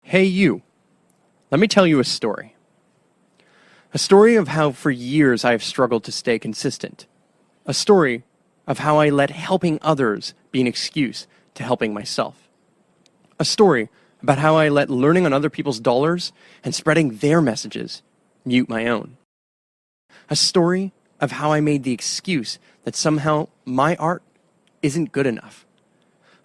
Hey you, let me tell you a story. A story of how for years I have struggled to stay consistent. A story of how I let helping others be an excuse to helping myself. A story about how I let learning on other people's dollars and spreading their messages mute my own. A story of how I made the excuse that somehow my art isn't good enough.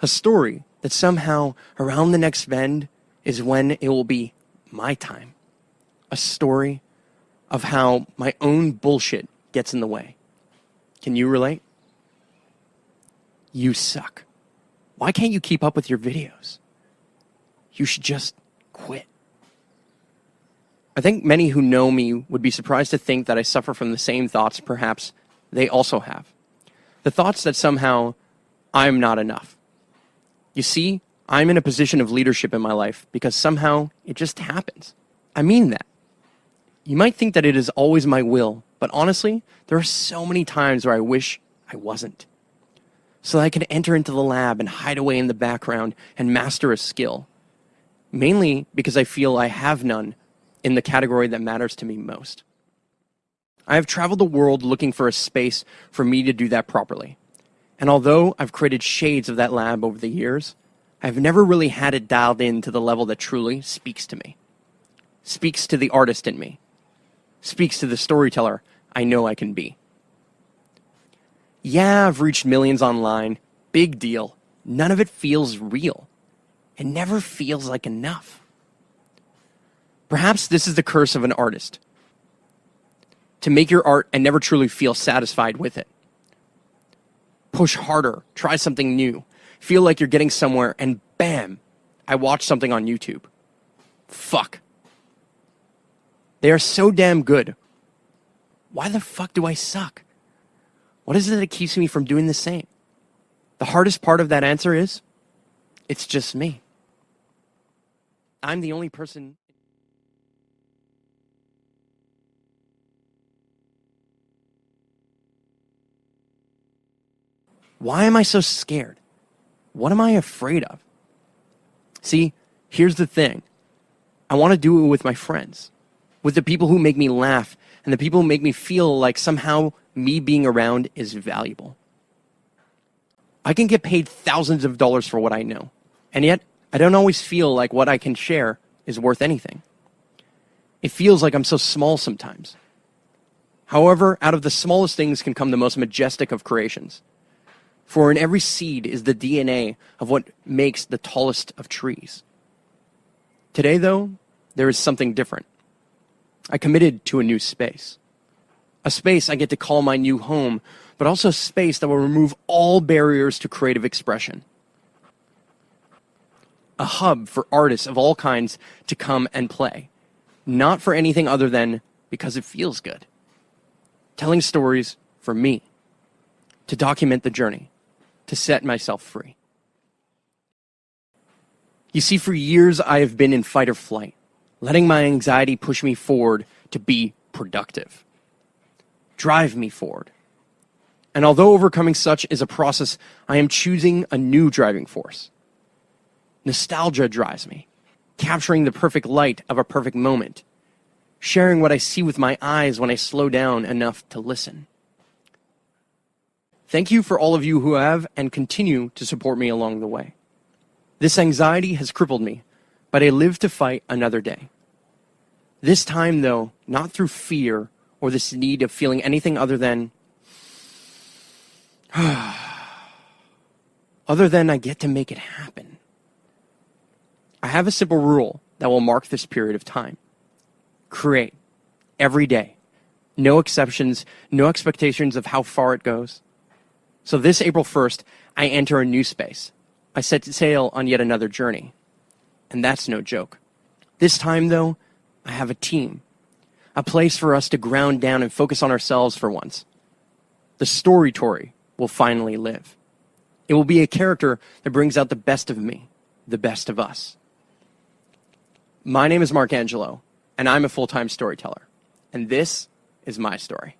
A story that somehow around the next bend is when it will be my time. A story of how my own bullshit gets in the way. Can you relate? You suck. Why can't you keep up with your videos? You should just quit. I think many who know me would be surprised to think that I suffer from the same thoughts perhaps they also have. The thoughts that somehow I'm not enough. You see, I'm in a position of leadership in my life because somehow it just happens. I mean that. You might think that it is always my will, but honestly, there are so many times where I wish I wasn't. So that I can enter into the lab and hide away in the background and master a skill. Mainly because I feel I have none in the category that matters to me most. I have traveled the world looking for a space for me to do that properly. And although I've created shades of that lab over the years, I've never really had it dialed in to the level that truly speaks to me. Speaks to the artist in me. Speaks to the storyteller I know I can be. Yeah, I've reached millions online. Big deal. None of it feels real. It never feels like enough. Perhaps this is the curse of an artist. To make your art and never truly feel satisfied with it. Push harder, try something new, feel like you're getting somewhere, and bam, I watched something on YouTube. Fuck. They are so damn good. Why the fuck do I suck? What is it that keeps me from doing the same? The hardest part of that answer is, it's just me. I'm the only person. Why am I so scared? What am I afraid of? See, here's the thing. I want to do it with my friends, with the people who make me laugh, and the people who make me feel like somehow me being around is valuable. I can get paid thousands of dollars for what I know, and yet I don't always feel like what I can share is worth anything. It feels like I'm so small sometimes. However, out of the smallest things can come the most majestic of creations. For in every seed is the DNA of what makes the tallest of trees. Today, though, there is something different. I committed to a new space. A space I get to call my new home, but also a space that will remove all barriers to creative expression. A hub for artists of all kinds to come and play. Not for anything other than because it feels good. Telling stories for me. To document the journey. To set myself free. You see, for years I have been in fight or flight, letting my anxiety push me forward to be productive. Drive me forward. And although overcoming such is a process, I am choosing a new driving force. Nostalgia drives me, capturing the perfect light of a perfect moment, sharing what I see with my eyes when I slow down enough to listen. Thank you for all of you who have and continue to support me along the way. This anxiety has crippled me, but I live to fight another day. This time, though, not through fear or this need of feeling anything other than I get to make it happen. I have a simple rule that will mark this period of time. Create. Every day. No exceptions, no expectations of how far it goes. So this April 1st, I enter a new space. I set sail on yet another journey. And that's no joke. This time, though, I have a team. A place for us to ground down and focus on ourselves for once. The story Tory will finally live. It will be a character that brings out the best of me, the best of us. My name is Mark Angelo, and I'm a full-time storyteller. And this is my story.